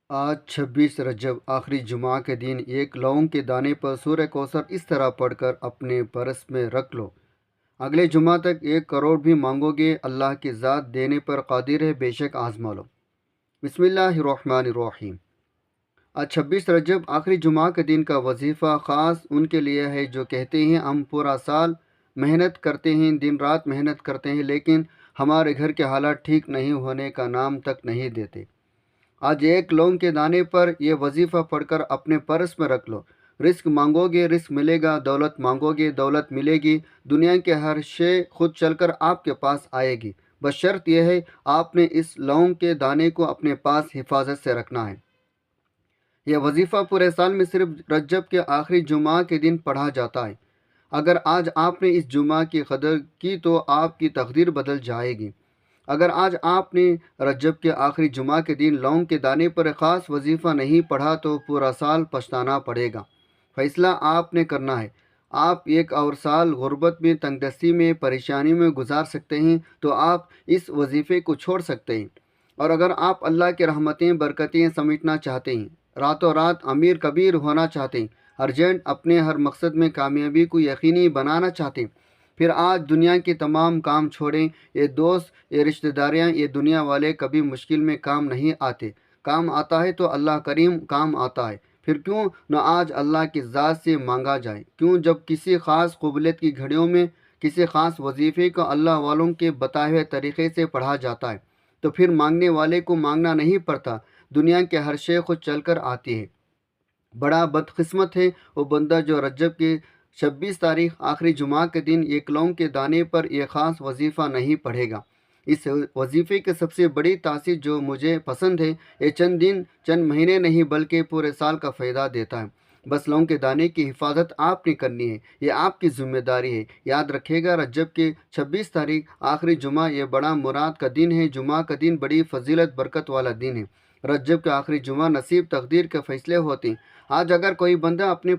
آج 26 رجب آخری جمعہ کے دن ایک لونگ کے دانے پر سورہ کوثر اس طرح پڑھ کر اپنے پرس میں رکھ لو۔ اگلے جمعہ تک 1 کروڑ بھی مانگو گے، اللہ کی ذات دینے پر قادر ہے، بے شک آزما لو۔ بسم اللہ الرحمن الرحیم۔ آج 26 رجب آخری جمعہ کے دن کا وظیفہ خاص ان کے لیے ہے جو کہتے ہیں ہم پورا سال محنت کرتے ہیں، دن رات محنت کرتے ہیں، لیکن ہمارے گھر کے حالات ٹھیک نہیں ہونے کا نام تک نہیں دیتے۔ آج 1 لونگ کے دانے پر یہ وظیفہ پڑھ کر اپنے پرس میں رکھ لو۔ رزق مانگو گے رزق ملے گا، دولت مانگو گے دولت ملے گی، دنیا کے ہر شے خود چل کر آپ کے پاس آئے گی، بس شرط یہ ہے آپ نے اس لونگ کے دانے کو اپنے پاس حفاظت سے رکھنا ہے۔ یہ وظیفہ پورے سال میں صرف رجب کے آخری جمعہ کے دن پڑھا جاتا ہے۔ اگر آج آپ نے اس جمعہ کی قدر کی تو آپ کی تقدیر بدل جائے گی۔ اگر آج آپ نے رجب کے آخری جمعہ کے دن لونگ کے دانے پر خاص وظیفہ نہیں پڑھا تو پورا سال پچھتانا پڑے گا۔ فیصلہ آپ نے کرنا ہے۔ آپ ایک اور سال غربت میں، تنگ دستی میں، پریشانی میں گزار سکتے ہیں تو آپ اس وظیفے کو چھوڑ سکتے ہیں۔ اور اگر آپ اللہ کی رحمتیں برکتیں سمیٹنا چاہتے ہیں، راتوں رات امیر کبیر ہونا چاہتے ہیں، ارجنٹ اپنے ہر مقصد میں کامیابی کو یقینی بنانا چاہتے ہیں، پھر آج دنیا کے تمام کام چھوڑیں۔ یہ دوست، یہ رشتہ داریاں، یہ دنیا والے کبھی مشکل میں کام نہیں آتے۔ کام آتا ہے تو اللہ کریم کام آتا ہے۔ پھر کیوں نہ آج اللہ کی ذات سے مانگا جائے؟ کیوں جب کسی خاص قبولیت کی گھڑیوں میں کسی خاص وظیفے کو اللہ والوں کے بتائے ہوئے طریقے سے پڑھا جاتا ہے تو پھر مانگنے والے کو مانگنا نہیں پڑتا، دنیا کے ہر شے خود چل کر آتی ہے۔ بڑا بدقسمت ہے وہ بندہ جو رجب کی 26 تاریخ آخری جمعہ کے دن 1 لونگ کے دانے پر یہ خاص وظیفہ نہیں پڑھے گا۔ اس وظیفے کی سب سے بڑی تاثیر جو مجھے پسند ہے، یہ چند دن چند مہینے نہیں بلکہ پورے سال کا فائدہ دیتا ہے۔ بس لونگ کے دانے کی حفاظت آپ نے کرنی ہے، یہ آپ کی ذمہ داری ہے۔ یاد رکھے گا رجب کی 26 تاریخ آخری جمعہ یہ بڑا مراد کا دن ہے، جمعہ کا دن بڑی فضیلت برکت والا دن ہے۔ رجب کے آخری جمعہ نصیب تقدیر کے فیصلے ہوتے ہیں۔ آج اگر کوئی بندہ اپنے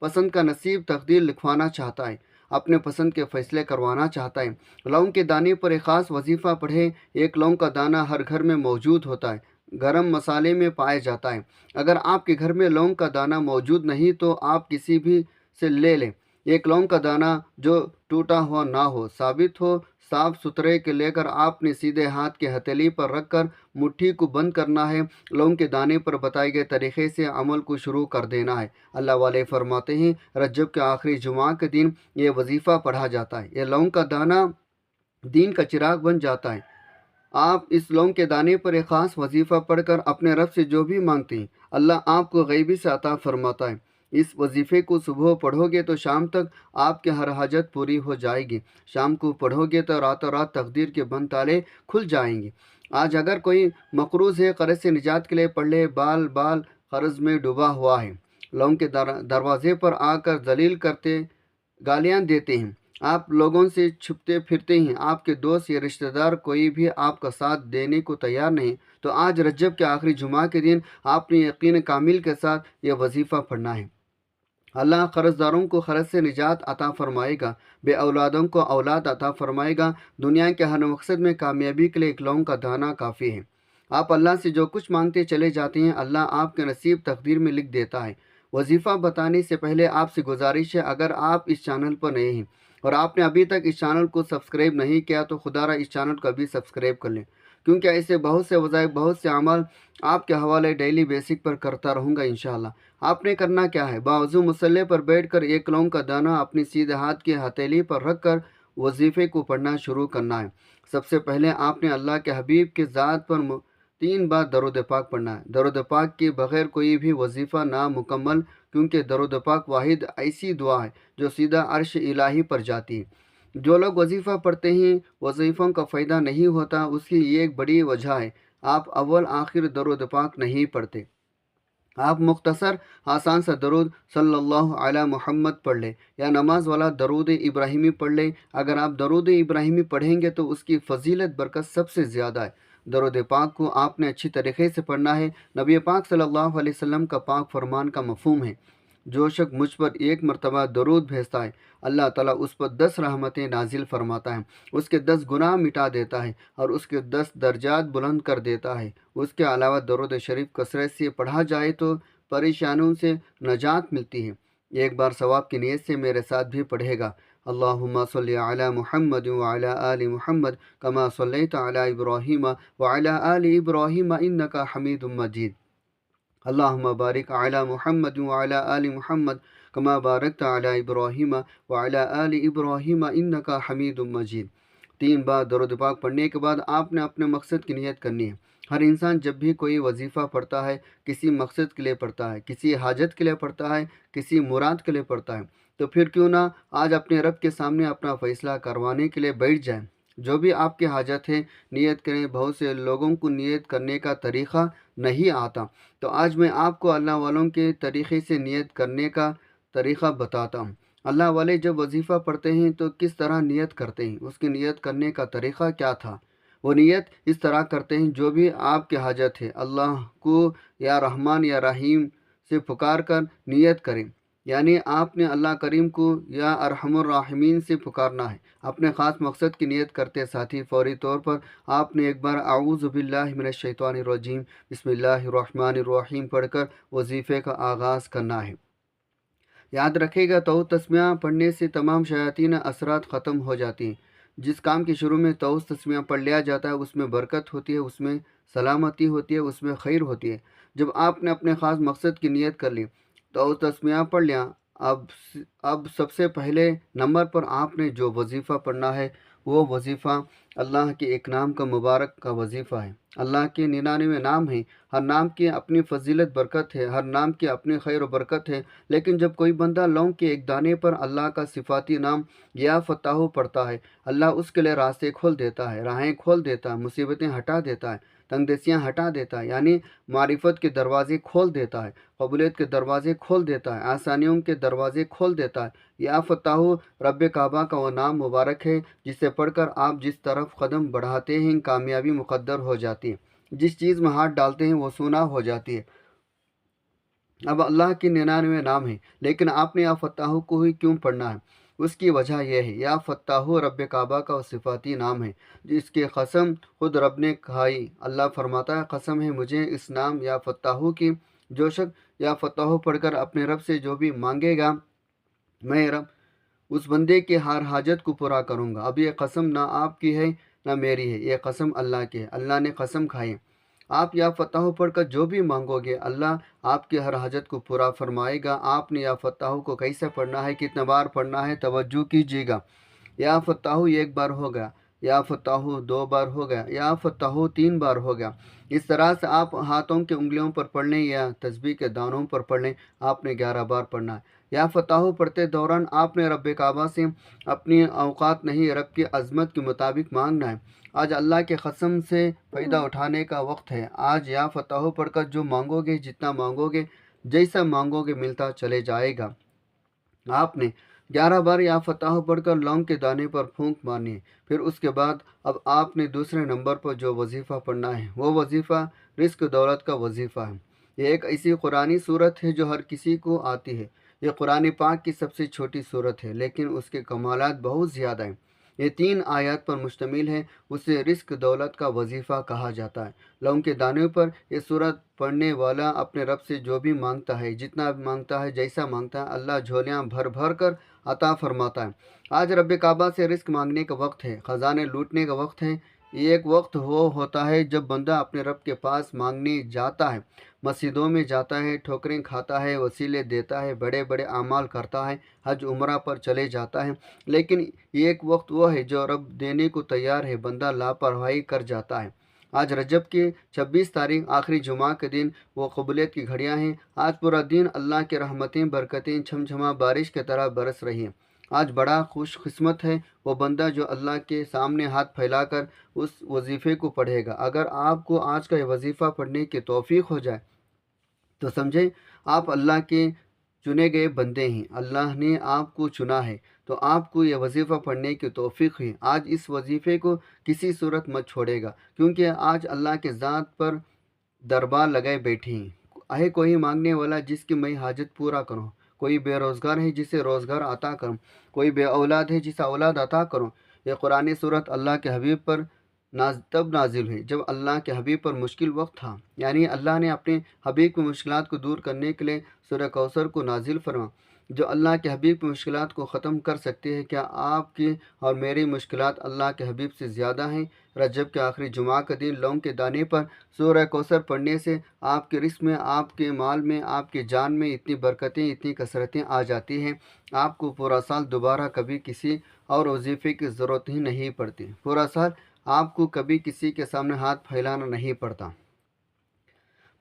پسند کا نصیب تقدیر لکھوانا چاہتا ہے، اپنے پسند کے فیصلے کروانا چاہتا ہے، لونگ کے دانے پر ایک خاص وظیفہ پڑھے۔ 1 لونگ کا دانہ ہر گھر میں موجود ہوتا ہے، گرم مسالے میں پایا جاتا ہے۔ اگر آپ کے گھر میں لونگ کا دانہ موجود نہیں تو آپ کسی بھی سے لے لیں۔ 1 لونگ کا دانہ جو ٹوٹا ہوا نہ ہو، ثابت ہو، صاف ستھرے کے لے کر آپ نے سیدھے ہاتھ کے ہتھیلی پر رکھ کر مٹھی کو بند کرنا ہے۔ لونگ کے دانے پر بتائے گئے طریقے سے عمل کو شروع کر دینا ہے۔ اللہ والے فرماتے ہیں رجب کے آخری جمعہ کے دن یہ وظیفہ پڑھا جاتا ہے، یہ لونگ کا دانہ دین کا چراغ بن جاتا ہے۔ آپ اس لونگ کے دانے پر ایک خاص وظیفہ پڑھ کر اپنے رب سے جو بھی مانگتے ہیں اللہ آپ کو غیبی سے عطا فرماتا ہے۔ اس وظیفے کو صبح پڑھو گے تو شام تک آپ کے ہر حاجت پوری ہو جائے گی، شام کو پڑھو گے تو راتوں رات تقدیر کے بند تالے کھل جائیں گے۔ آج اگر کوئی مقروض ہے، قرض سے نجات کے لیے پڑھ لے، بال بال قرض میں ڈوبا ہوا ہے، لونگ کے دروازے پر آ کر ذلیل کرتے گالیاں دیتے ہیں، آپ لوگوں سے چھپتے پھرتے ہیں، آپ کے دوست یا رشتہ دار کوئی بھی آپ کا ساتھ دینے کو تیار نہیں، تو آج رجب کے آخری جمعہ کے دن آپ نے یقین کامل کے ساتھ یہ وظیفہ پڑھنا ہے۔ اللہ قرض داروں کو قرض سے نجات عطا فرمائے گا، بے اولادوں کو اولاد عطا فرمائے گا، دنیا کے ہر مقصد میں کامیابی کے لیے 1 لونگ کا دانہ کافی ہے۔ آپ اللہ سے جو کچھ مانگتے چلے جاتے ہیں اللہ آپ کے نصیب تقدیر میں لکھ دیتا ہے۔ وظیفہ بتانے سے پہلے آپ سے گزارش ہے، اگر آپ اس چینل پر نئے ہیں اور آپ نے ابھی تک اس چینل کو سبسکرائب نہیں کیا تو خدا را اس چینل کو ابھی سبسکرائب کر لیں، کیونکہ ایسے بہت سے وظائف، بہت سے اعمال آپ کے حوالے ڈیلی بیسک پر کرتا رہوں گا انشاءاللہ۔ آپ نے کرنا کیا ہے، باوضو مصلے پر بیٹھ کر 1 لونگ کا دانہ اپنی سیدھے ہاتھ کی ہتھیلی پر رکھ کر وظیفے کو پڑھنا شروع کرنا ہے۔ سب سے پہلے آپ نے اللہ کے حبیب کی ذات پر 3 بار درود پاک پڑھنا ہے۔ درود پاک کے بغیر کوئی بھی وظیفہ نامکمل، کیونکہ درود پاک واحد ایسی دعا ہے جو سیدھا عرش الہی پر جاتی ہے۔ جو لوگ وظیفہ پڑھتے ہیں وظیفوں کا فائدہ نہیں ہوتا، اس کی یہ ایک بڑی وجہ ہے، آپ اول آخر درود پاک نہیں پڑھتے۔ آپ مختصر آسان سا درود صلی اللہ علی محمد پڑھ لیں یا نماز والا درود ابراہیمی پڑھ لیں۔ اگر آپ درود ابراہیمی پڑھیں گے تو اس کی فضیلت برکت سب سے زیادہ ہے۔ درود پاک کو آپ نے اچھی طریقے سے پڑھنا ہے، نبی پاک صلی اللہ علیہ وسلم کا پاک فرمان کا مفہوم ہے۔ جو شخص مجھ پر ایک مرتبہ درود بھیجتا ہے اللہ تعالیٰ اس پر 10 رحمتیں نازل فرماتا ہے، اس کے 10 گناہ مٹا دیتا ہے اور اس کے 10 درجات بلند کر دیتا ہے۔ اس کے علاوہ درود شریف کثرت سے پڑھا جائے تو پریشانیوں سے نجات ملتی ہے۔ ایک بار ثواب کی نیت سے میرے ساتھ بھی پڑھے گا، اللہم صلی علی محمد وعلی آل محمد کما صلیت علی ابراہیم وعلی آل ابراہیم انکا حمید مجید، اللہم بارک علی محمد وعلی آل محمد کما بارکت علی ابراہیم وعلی آل ابراہیم انکا حمید مجید۔ 3 بار درود پاک پڑھنے کے بعد آپ نے اپنے مقصد کی نیت کرنی ہے۔ ہر انسان جب بھی کوئی وظیفہ پڑھتا ہے کسی مقصد کے لیے پڑھتا ہے، کسی حاجت کے لیے پڑھتا ہے، کسی مراد کے لیے پڑھتا ہے، تو پھر کیوں نہ آج اپنے رب کے سامنے اپنا فیصلہ کروانے کے لیے بیٹھ جائیں۔ جو بھی آپ کی حاجت ہے نیت کریں۔ بہت سے لوگوں کو نیت کرنے کا طریقہ نہیں آتا، تو آج میں آپ کو اللہ والوں کے طریقے سے نیت کرنے کا طریقہ بتاتا ہوں۔ اللہ والے جب وظیفہ پڑھتے ہیں تو کس طرح نیت کرتے ہیں، اس کی نیت کرنے کا طریقہ کیا تھا؟ وہ نیت اس طرح کرتے ہیں، جو بھی آپ کی حاجت ہے اللہ کو یا رحمان یا رحیم سے پکار کر نیت کریں، یعنی آپ نے اللہ کریم کو یا ارحم الراحمین سے پکارنا ہے۔ اپنے خاص مقصد کی نیت کرتے ساتھ ہی فوری طور پر آپ نے ایک بار اعوذ باللہ من الشیطان الرجیم بسم اللہ الرحمن الرحیم پڑھ کر وظیفے کا آغاز کرنا ہے۔ یاد رکھے گا تو تسمیہ پڑھنے سے تمام شیاطین اثرات ختم ہو جاتی ہیں۔ جس کام کے شروع میں تو تسمیہ پڑھ لیا جاتا ہے اس میں برکت ہوتی ہے، اس میں سلامتی ہوتی ہے، اس میں خیر ہوتی ہے۔ جب آپ نے اپنے خاص مقصد کی نیت کر لی تو تسمیہ پڑھ لیا، اب سب سے پہلے نمبر پر آپ نے جو وظیفہ پڑھنا ہے وہ وظیفہ اللہ کے ایک نام کا مبارک کا وظیفہ ہے۔ اللہ کے 99 نام ہیں، ہر نام کی اپنی فضیلت برکت ہے، ہر نام کی اپنی خیر و برکت ہے، لیکن جب کوئی بندہ لونگ کے ایک دانے پر اللہ کا صفاتی نام یا فتح پڑھتا ہے اللہ اس کے لیے راستے کھول دیتا ہے، راہیں کھول دیتا ہے، مصیبتیں ہٹا دیتا ہے، تنگ دستیاں ہٹا دیتا ہے، یعنی معرفت کے دروازے کھول دیتا ہے، قبولیت کے دروازے کھول دیتا ہے، آسانیوں کے دروازے کھول دیتا ہے۔ یا فتح رب کعبہ کا وہ نام مبارک ہے جسے پڑھ کر آپ جس طرف قدم بڑھاتے ہیں کامیابی مقدر ہو جاتی ہے، جس چیز میں ہاتھ ڈالتے ہیں وہ سونا ہو جاتی ہے۔ اب اللہ کے 99 نام ہیں، لیکن آپ نے یا فتح کو ہی کیوں پڑھنا ہے؟ اس کی وجہ یہ ہے یا فتح رب کعبہ کا صفاتی نام ہے جس کی قسم خود رب نے کھائی۔ اللہ فرماتا ہے قسم ہے مجھے اس نام یا فتح کی، جو شخص یا فتح پڑھ کر اپنے رب سے جو بھی مانگے گا میں رب اس بندے کی ہر حاجت کو پورا کروں گا۔ اب یہ قسم نہ آپ کی ہے نہ میری ہے، یہ قسم اللہ کی ہے، اللہ نے قسم کھائی۔ آپ یا فتح پڑھ کر جو بھی مانگو گے اللہ آپ کی ہر حاجت کو پورا فرمائے گا۔ آپ نے یا فتح کو کیسے پڑھنا ہے، کتنے بار پڑھنا ہے، توجہ کیجیے گا۔ یا فتح ایک بار ہو گیا، یا فتح 2 بار ہو گیا، یا فتح 3 بار ہو گیا۔ اس طرح سے آپ ہاتھوں کے انگلیوں پر پڑھ لیں یا تسبیح کے دانوں پر پڑھ لیں، آپ نے 11 بار پڑھنا ہے۔ یا فتح پڑھتے دوران آپ نے رب کعبہ سے اپنی اوقات نہیں رب کی عظمت کے مطابق مانگنا ہے۔ آج اللہ کے قسم سے فائدہ اٹھانے کا وقت ہے۔ آج یا فتح پڑھ کر جو مانگو گے، جتنا مانگو گے، جیسا مانگو گے ملتا چلے جائے گا۔ آپ نے 11 بار یا فتح پڑھ کر لونگ کے دانے پر پھونک مارنی ہے۔ پھر اس کے بعد اب آپ نے دوسرے نمبر پر جو وظیفہ پڑھنا ہے وہ وظیفہ رزق دولت کا وظیفہ ہے۔ یہ ایک ایسی قرآنی صورت ہے جو ہر کسی کو آتی ہے۔ یہ قرآن پاک کی سب سے چھوٹی صورت ہے لیکن اس کے کمالات بہت زیادہ ہیں۔ یہ 3 آیات پر مشتمل ہے، اسے رزق دولت کا وظیفہ کہا جاتا ہے۔ لونگ کے دانے پر یہ صورت پڑھنے والا اپنے رب سے جو بھی مانگتا ہے، جتنا مانگتا ہے، جیسا مانگتا ہے، اللہ جھولیاں بھر بھر کر عطا فرماتا ہے۔ آج رب کعبہ سے رزق مانگنے کا وقت ہے، خزانے لوٹنے کا وقت ہے۔ یہ ایک وقت ہوتا ہے جب بندہ اپنے رب کے پاس مانگنے جاتا ہے، مسجدوں میں جاتا ہے، ٹھوکریں کھاتا ہے، وسیلے دیتا ہے، بڑے بڑے اعمال کرتا ہے، حج عمرہ پر چلے جاتا ہے، لیکن یہ ایک وقت وہ ہے جو رب دینے کو تیار ہے، بندہ لاپرواہی کر جاتا ہے۔ آج رجب کی 26 تاریخ آخری جمعہ کے دن وہ قبولیت کی گھڑیاں ہیں۔ آج پورا دن اللہ کی رحمتیں برکتیں چھم چھما بارش کی طرح برس رہی ہیں۔ آج بڑا خوش قسمت ہے وہ بندہ جو اللہ کے سامنے ہاتھ پھیلا کر اس وظیفے کو پڑھے گا۔ اگر آپ کو آج کا یہ وظیفہ پڑھنے کی توفیق ہو جائے تو سمجھیں آپ اللہ کے چنے گئے بندے ہیں، اللہ نے آپ کو چنا ہے، تو آپ کو یہ وظیفہ پڑھنے کی توفیق ہے۔ آج اس وظیفے کو کسی صورت مت چھوڑے گا، کیونکہ آج اللہ کے ذات پر دربار لگائے بیٹھے ہیں۔ ہے کوئی مانگنے والا جس کی میں حاجت پورا کروں، کوئی بے روزگار ہے جسے روزگار عطا کروں، کوئی بے اولاد ہے جسے اولاد عطا کروں۔ یہ قرآن صورت اللہ کے حبیب پر تب نازل ہوئی جب اللہ کے حبیب پر مشکل وقت تھا، یعنی اللہ نے اپنے حبیب کی مشکلات کو دور کرنے کے لیے سورہ کوثر کو نازل فرما، جو اللہ کے حبیب کی مشکلات کو ختم کر سکتی ہے۔ کیا آپ کی اور میری مشکلات اللہ کے حبیب سے زیادہ ہیں؟ رجب کے آخری جمعہ کا دن لونگ کے دانے پر سورہ کوثر پڑھنے سے آپ کے رزق میں، آپ کے مال میں، آپ کی جان میں اتنی برکتیں، اتنی کثرتیں آ جاتی ہیں، آپ کو پورا سال دوبارہ کبھی کسی اور وظیفے کی ضرورت ہی نہیں پڑتی۔ پورا سال آپ کو کبھی کسی کے سامنے ہاتھ پھیلانا نہیں پڑتا۔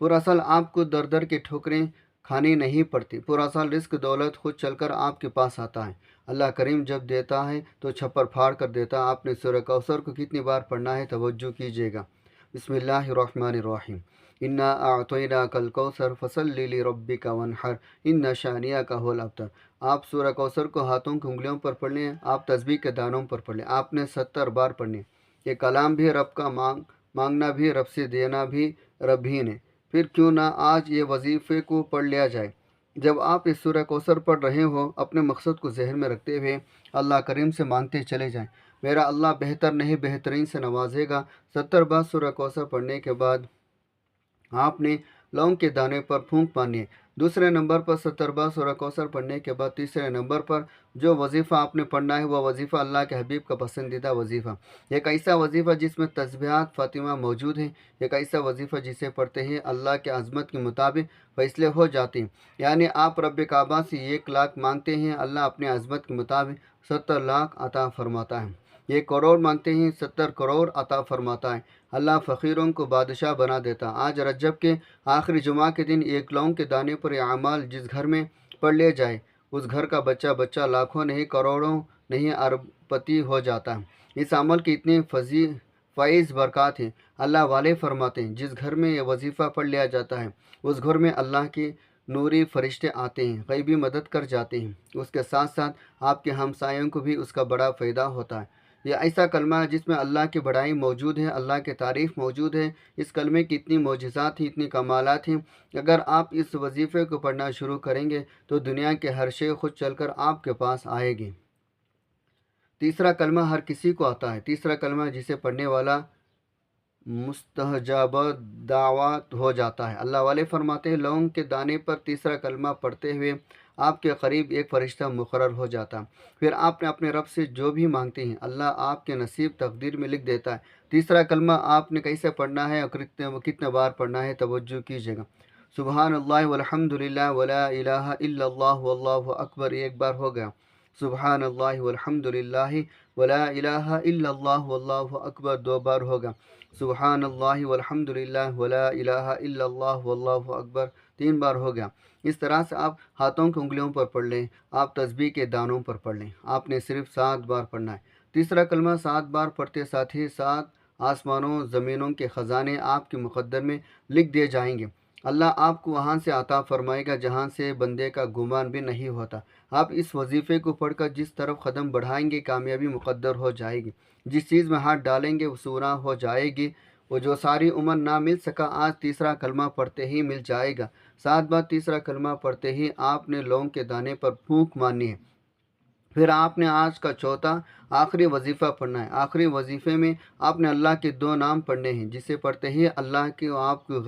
پورا سال آپ کو در در کے ٹھوکریں کھانی نہیں پڑتی۔ پورا سال رزق دولت خود چل کر آپ کے پاس آتا ہے۔ اللہ کریم جب دیتا ہے تو چھپر پھاڑ کر دیتا ہے۔ آپ نے سورہ کوثر کو کتنی بار پڑھنا ہے، توجہ کیجیے گا۔ بسم اللہ الرحمن الرحیم۔ انا اعطیناک الکوثر فصلی لربک وانحر ان شانئک ھو الابتر۔ آپ سورہ کوثر کو ہاتھوں کی انگلیوں پر پڑھ لیں، آپ تسبیح کے دانوں پر پڑھ لیں۔ آپ نے 70 بار پڑھنی۔ یہ کلام بھی رب کا مانگنا بھی رب سے دینا بھی رب ہی نے۔ پھر کیوں نہ آج یہ وظیفے کو پڑھ لیا جائے۔ جب آپ اس سورہ کوثر پڑھ رہے ہو، اپنے مقصد کو ذہن میں رکھتے ہوئے اللہ کریم سے مانگتے چلے جائیں، میرا اللہ بہتر نہیں بہترین سے نوازے گا۔ 70 بار سورہ کوثر پڑھنے کے بعد آپ نے لونگ کے دانے پر پھونک مارنی ہے۔ دوسرے نمبر پر 70 بار سورہ کوثر پڑھنے کے بعد تیسرے نمبر پر جو وظیفہ آپ نے پڑھنا ہے وہ وظیفہ اللہ کے حبیب کا پسندیدہ وظیفہ، ایک ایسا وظیفہ جس میں تسبیحات فاطمہ موجود ہیں، ایک ایسا وظیفہ جسے پڑھتے ہی اللہ کے عظمت کے مطابق فیصلے ہو جاتے ہیں، یعنی آپ رب کعبہ سے 1 لاکھ مانگتے ہیں، اللہ اپنے عظمت کے مطابق 70 لاکھ عطا فرماتا ہے۔ 1 کروڑ مانگتے ہیں، 70 کروڑ عطا فرماتا ہے۔ اللہ فقیروں کو بادشاہ بنا دیتا۔ آج رجب کے آخری جمعہ کے دن 1 لونگ کے دانے پر یہ اعمال جس گھر میں پڑھ لے جائے، اس گھر کا بچہ لاکھوں نہیں کروڑوں نہیں ارب پتی ہو جاتا ہے۔ اس عمل کی اتنی فائز برکات ہیں۔ اللہ والے فرماتے ہیں جس گھر میں یہ وظیفہ پڑھ لیا جاتا ہے اس گھر میں اللہ کے نوری فرشتے آتے ہیں، غیبی مدد کر جاتے ہیں، اس کے ساتھ ساتھ آپ کے ہمسایوں کو بھی اس کا بڑا فائدہ ہوتا ہے۔ یہ ایسا کلمہ ہے جس میں اللہ کی بڑائی موجود ہے، اللہ کی تعریف موجود ہے۔ اس کلمے کی اتنی معجزات ہیں، اتنی کمالات ہیں۔ اگر آپ اس وظیفے کو پڑھنا شروع کریں گے تو دنیا کے ہر شے خود چل کر آپ کے پاس آئے گی۔ تیسرا کلمہ ہر کسی کو آتا ہے۔ تیسرا کلمہ جسے پڑھنے والا مستجاب دعوات ہو جاتا ہے۔ اللہ والے فرماتے ہیں لونگ کے دانے پر تیسرا کلمہ پڑھتے ہوئے آپ کے قریب ایک فرشتہ مقرر ہو جاتا ہے۔ پھر آپ نے اپنے رب سے جو بھی مانگتے ہیں اللہ آپ کے نصیب تقدیر میں لکھ دیتا ہے۔ تیسرا کلمہ آپ نے کیسے پڑھنا ہے اور کتنے بار پڑھنا ہے، توجہ کیجیے گا۔ سبحان اللہ والحمد للہ ولا الہ الا اللہ واللہ اکبر 1 بار ہو گیا۔ سبحان اللہ والحمد للہ ولا الہ الا اللہ واللہ اکبر 2 بار ہو گیا۔ سبحان اللہ والحمد للہ ولا الہ الا اللہ واللہ اکبر 3 بار ہو گیا۔ اس طرح سے آپ ہاتھوں کی انگلیوں پر پڑھ لیں، آپ تسبیح کے دانوں پر پڑھ لیں۔ آپ نے صرف 7 بار پڑھنا ہے۔ تیسرا کلمہ 7 بار پڑھتے ساتھ ہی 7 آسمانوں زمینوں کے خزانے آپ کے مقدر میں لکھ دیے جائیں گے۔ اللہ آپ کو وہاں سے عطا فرمائے گا جہاں سے بندے کا گمان بھی نہیں ہوتا۔ آپ اس وظیفے کو پڑھ کر جس طرف قدم بڑھائیں گے کامیابی مقدر ہو جائے گی۔ جس چیز میں ہاتھ ڈالیں گے وہ سورا ہو جائے گی۔ وہ جو ساری عمر نہ مل سکا آج تیسرا کلمہ پڑھتے ہی مل جائے گا۔ 7 بار تیسرا کلمہ پڑھتے ہی آپ نے لونگ کے دانے پر پھونک مارنی ہے۔ پھر آپ نے آج کا چوتھا آخری وظیفہ پڑھنا ہے۔ آخری وظیفے میں آپ نے اللہ کے 2 نام پڑھنے ہیں جسے پڑھتے ہی اللہ کی آپ کو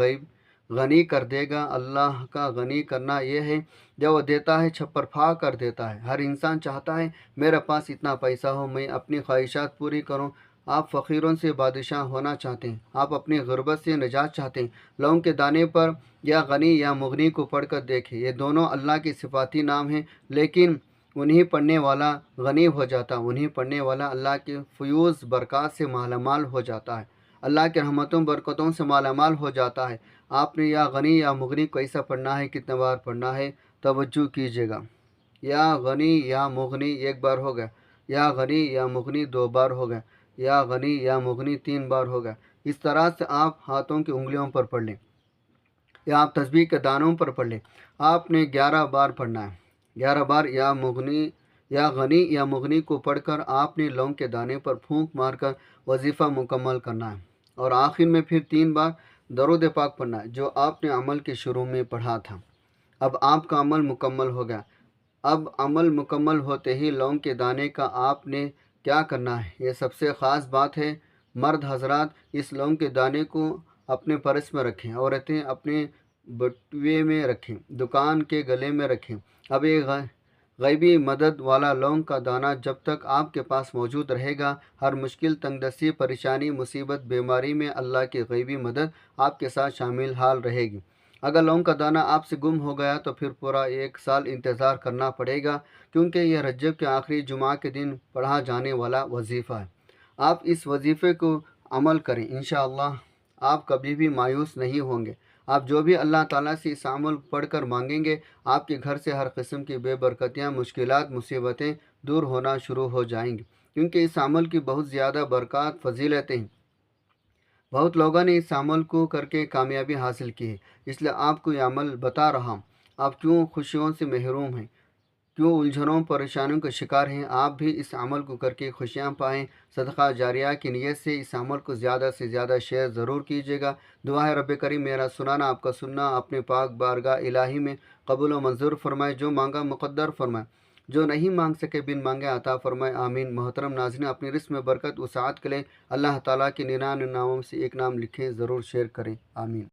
غنی کر دے گا۔ اللہ کا غنی کرنا یہ ہے جب وہ دیتا ہے چھپر پھاڑ کر دیتا ہے۔ ہر انسان چاہتا ہے میرے پاس اتنا پیسہ ہو، میں اپنی خواہشات پوری کروں۔ آپ فقیروں سے بادشاہ ہونا چاہتے ہیں، آپ اپنی غربت سے نجات چاہتے ہیں۔ لونگ کے دانے پر یا غنی یا مغنی کو پڑھ کر دیکھیں، یہ دونوں اللہ کے صفاتی نام ہیں، لیکن انہیں پڑھنے والا غنی ہو جاتا، انہیں پڑھنے والا اللہ کے فیوز برکات سے مالا مال ہو جاتا ہے، اللہ کے رحمتوں برکتوں سے مالا مال ہو جاتا ہے۔ آپ نے یا غنی یا مغنی کو ایسا پڑھنا ہے، کتنے بار پڑھنا ہے، توجہ کیجیے گا۔ یا غنی یا مغنی 1 بار ہو گیا، یا غنی یا مغنی 2 بار ہو گیا، یا غنی یا مغنی 3 بار ہو گیا۔ اس طرح سے آپ ہاتھوں کی انگلیوں پر پڑھ لیں یا آپ تسبیح کے دانوں پر پڑھ لیں۔ آپ نے 11 بار پڑھنا ہے۔ 11 بار یا غنی یا مغنی کو پڑھ کر آپ نے لونگ کے دانے پر پھونک مار کر وظیفہ مکمل کرنا ہے، اور آخر میں پھر 3 بار درود پاک پڑھنا ہے جو آپ نے عمل کے شروع میں پڑھا تھا۔ اب آپ کا عمل مکمل ہو گیا۔ اب عمل مکمل ہوتے ہی لونگ کے دانے کا آپ نے کیا کرنا ہے، یہ سب سے خاص بات ہے۔ مرد حضرات اس لونگ کے دانے کو اپنے پرس میں رکھیں، عورتیں اپنے بٹوے میں رکھیں، دکان کے گلے میں رکھیں۔ اب یہ غیبی مدد والا لونگ کا دانہ جب تک آپ کے پاس موجود رہے گا، ہر مشکل، تنگ دستی، پریشانی، مصیبت، بیماری میں اللہ کی غیبی مدد آپ کے ساتھ شامل حال رہے گی۔ اگر لونگ کا دانہ آپ سے گم ہو گیا تو پھر پورا 1 سال انتظار کرنا پڑے گا، کیونکہ یہ رجب کے آخری جمعہ کے دن پڑھا جانے والا وظیفہ ہے۔ آپ اس وظیفے کو عمل کریں، انشاءاللہ آپ کبھی بھی مایوس نہیں ہوں گے۔ آپ جو بھی اللہ تعالیٰ سے اس عمل پڑھ کر مانگیں گے، آپ کے گھر سے ہر قسم کی بے برکتیاں، مشکلات، مصیبتیں دور ہونا شروع ہو جائیں گی، کیونکہ اس عمل کی بہت زیادہ برکات، فضیلتیں ہیں۔ بہت لوگوں نے اس عمل کو کر کے کامیابی حاصل کی ہے، اس لیے آپ کو یہ عمل بتا رہا ہوں۔ آپ کیوں خوشیوں سے محروم ہیں، کیوں الجھنوں پریشانیوں کا شکار ہیں؟ آپ بھی اس عمل کو کر کے خوشیاں پائیں۔ صدقہ جاریہ کی نیت سے اس عمل کو زیادہ سے زیادہ شیئر ضرور کیجیے گا۔ دعا ہے رب کریم میرا سنانا، آپ کا سننا اپنے پاک بارگاہ الہی میں قبول و منظور فرمائے، جو مانگا مقدر فرمائے، جو نہیں مانگ سکے بن مانگے عطا فرمائے، آمین۔ محترم ناظرین، اپنی رزق میں برکت وسعت کے لیے اللہ تعالیٰ کے 99 ناموں سے ایک نام لکھیں، ضرور شیئر کریں، آمین۔